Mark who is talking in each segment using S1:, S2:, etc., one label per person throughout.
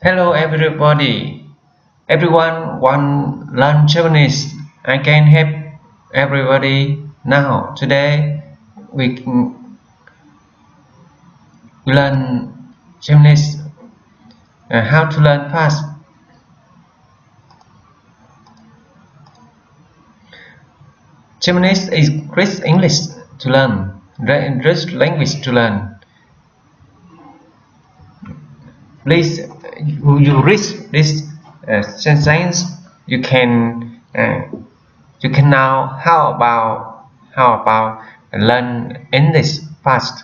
S1: Hello everybody. Everyone want learn Japanese. I can help everybody now. Today we can learn Japanese. How to learn fast. Japanese is great English to learn. Great language to learn. Please, you read this sentence. You can now. How about learn English fast?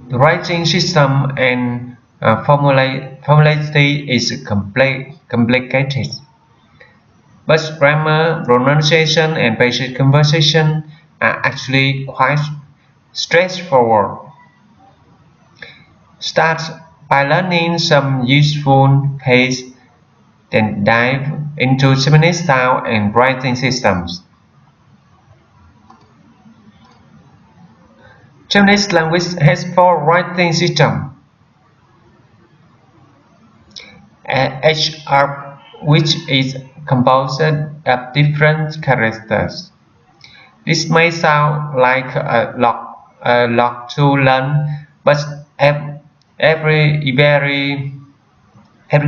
S1: The writing system and formality is complicated, but grammar, pronunciation, and basic conversation are actually quite straightforward. Start by learning some useful phrases, then dive into Japanese style and writing systems. Japanese language has four writing systems. HR, which is composed of different characters. This may sound like a lot to learn, but every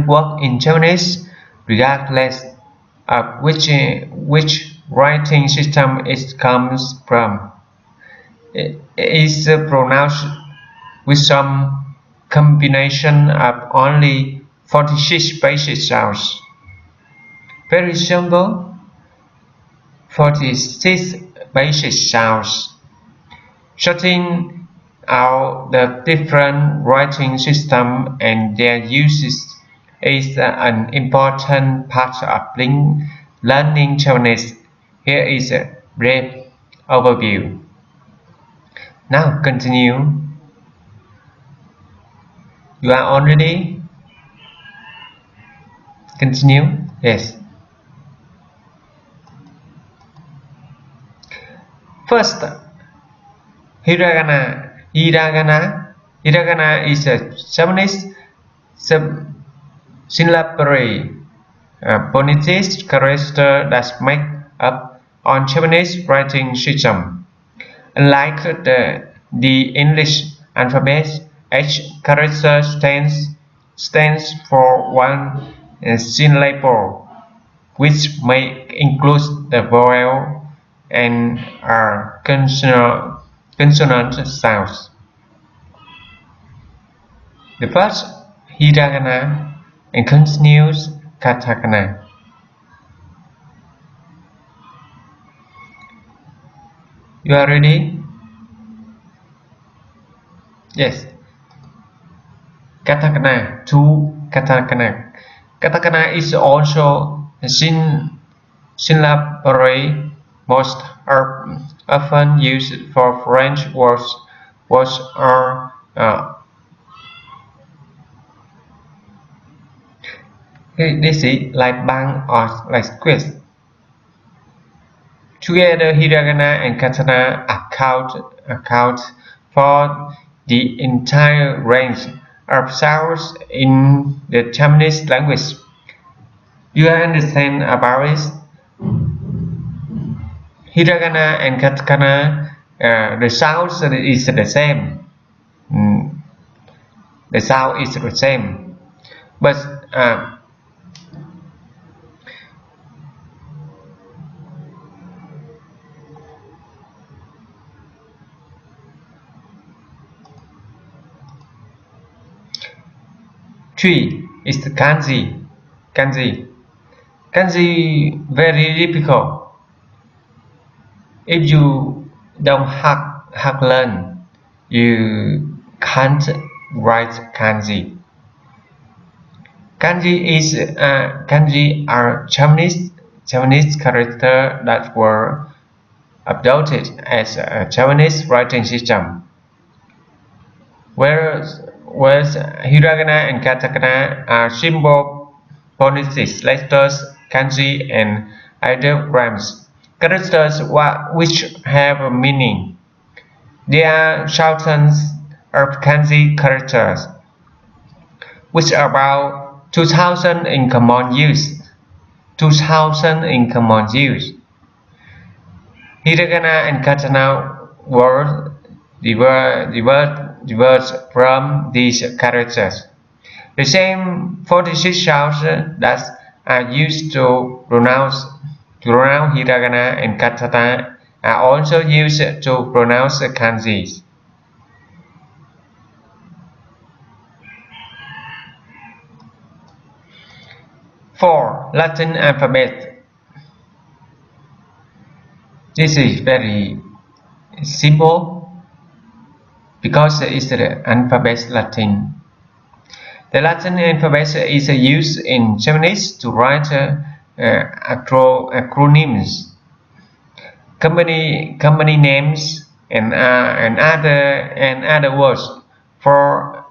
S1: word in Japanese, regardless of which writing system it comes from, is pronounced with some combination of only 46 basic sounds. Very simple, 46 basic sounds. Sorting out the different writing systems and their uses is an important part of learning Japanese. Here is a brief overview. Now continue. You are already? Continue? Yes. First, Hiragana. Hiragana is a Japanese syllabary phonetics character that make up on Japanese writing system. Unlike the English alphabet, each character stands for one syllable, which may include the vowel and consonant sounds. The first Hiragana and continues Katakana. You are ready? Yes. Katakana to Katakana. Katakana is also a syllabary most often used for French words or this is like bang or like squeeze. Together, Hiragana and Katakana account for the entire range of sounds in the Japanese language. Do you understand about it? Hiragana and Katakana, the sounds is the same. The sound is the same, but three is the Kanji. Kanji very difficult. If you don't have learn, you can't write Kanji. Kanji are Japanese characters that were adopted as a Japanese writing system, whereas Hiragana and Katakana are simple phonetics, letters, kanji, and ideograms, characters which have a meaning. There are thousands of kanji characters, which are about 2,000 in common use. 2,000 in common use. Hiragana and Katakana were diverged from these characters. The same 46 sounds that are used to pronounce Hiragana and Katakana are also used to pronounce kanjis. 4. Latin alphabet. This is very simple because it's the alphabet Latin. The Latin alphabet is used in Japanese to write acronyms, company names, and other words for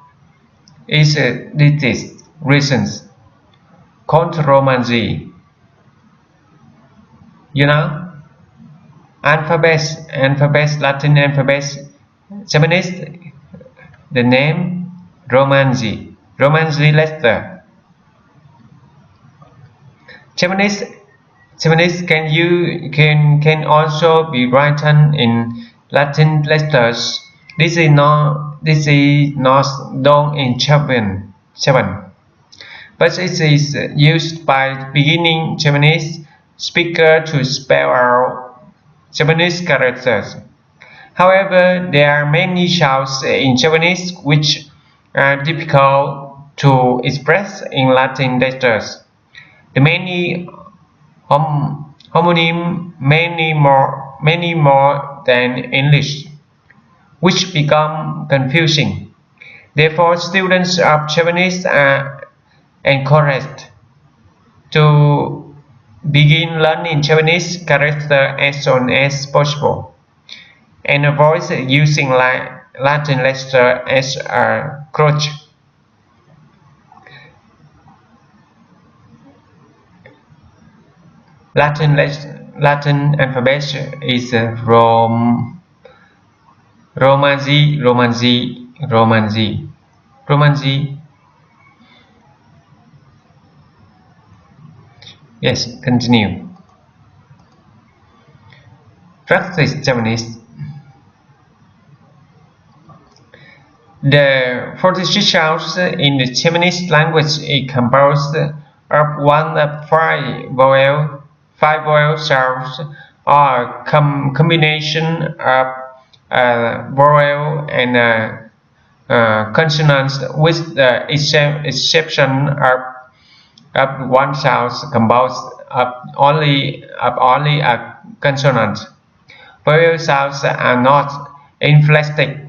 S1: these reasons. Called Romanji. You know, alphabet, Latin alphabet, Japanese, the name Romanji letter. Japanese can also be written in Latin letters. This is not done in Japan, but it is used by beginning Japanese speaker to spell out Japanese characters. However, there are many sounds in Japanese which are difficult to express in Latin letters. The many homonym many more than English, which become confusing. Therefore, students of Japanese are encouraged to begin learning Japanese character as soon as possible, and avoid using Latin letter as a crutch. Latin alphabet is Romanji. Yes, continue. Practice Japanese. The 46 sounds in the Japanese language is composed of one of five vowel sounds, or a combination of vowel and consonants, with the exception of one sound composed of only a consonant. Vowel sounds are not inflected,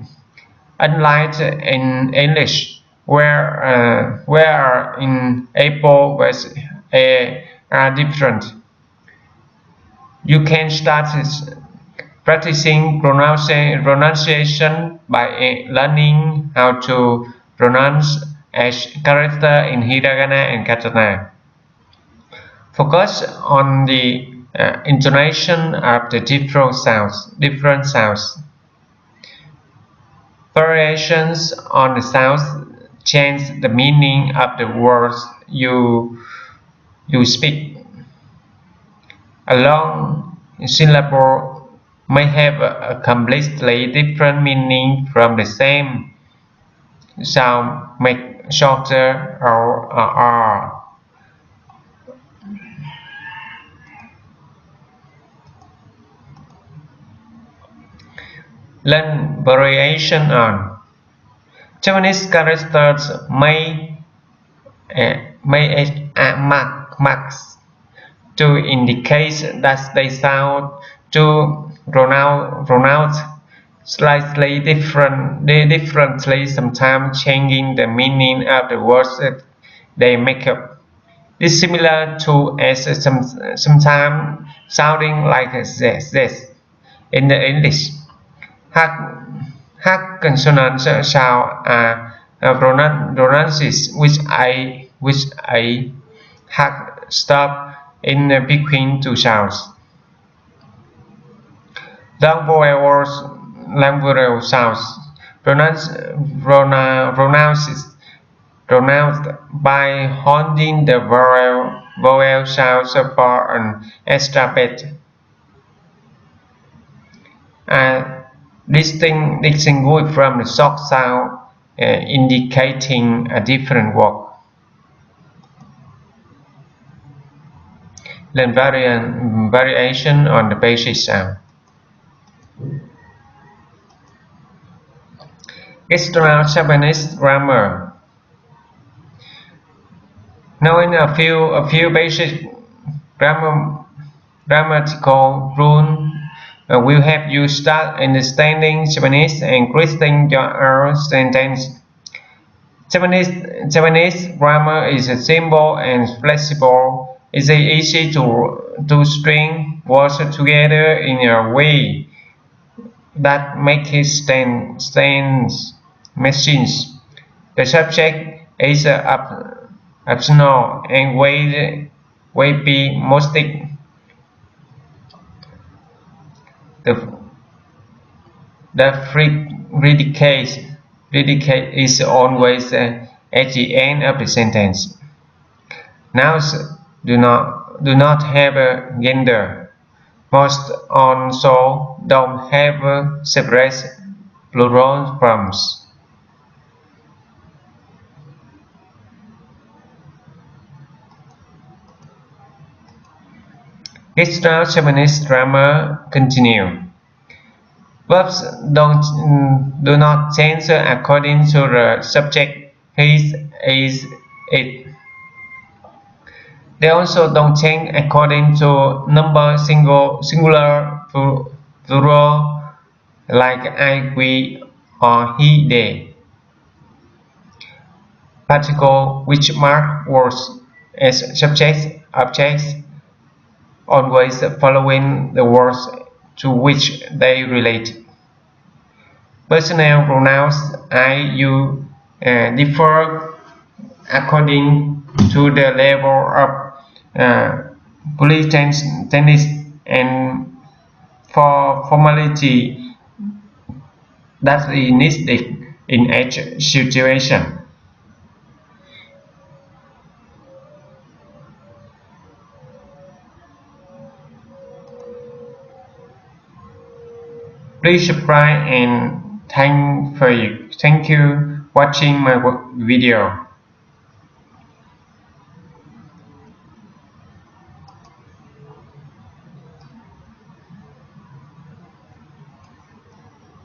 S1: unlike in English, where in Apple with a are different. You can start practicing pronunciation by learning how to pronounce each character in Hiragana and Katakana. Focus on the intonation of the different sounds. Variations on the sounds change the meaning of the words you speak. A long syllable may have a completely different meaning from the same sound, make shorter or R. Learn variation on Japanese characters may marks to indicate that they sound to pronounce slightly differently, sometimes changing the meaning of the words that they make up. This is similar to as sometimes sounding like this in the English. Hard consonants sound are pronounced which I hard stop in between two sounds. Long vowel sounds pronounced by holding the vowel sounds for an extra beat. Distinguished from the short sound indicating a different word. Then variation on the basic sound. External Japanese grammar. Knowing a few basic grammatical rules will help you start understanding Japanese and creating your own sentence. Japanese grammar is simple and flexible. It's easy to string words together in a way that makes it stand machines. The subject is optional and will be mostly the predicate is always at the end of the sentence. Nouns do not have a gender. Most also don't have separate plural forms. Extra Japanese grammar continue. Verbs do not change according to the subject, his, is, it. They also don't change according to number singular, plural, like I, we, or he, they. Particle which mark words as subjects, objects, always following the words to which they relate. Personal pronouns I, you differ according to the level of politeness and for formality that is needed in each situation. Please subscribe and thank you watching my video.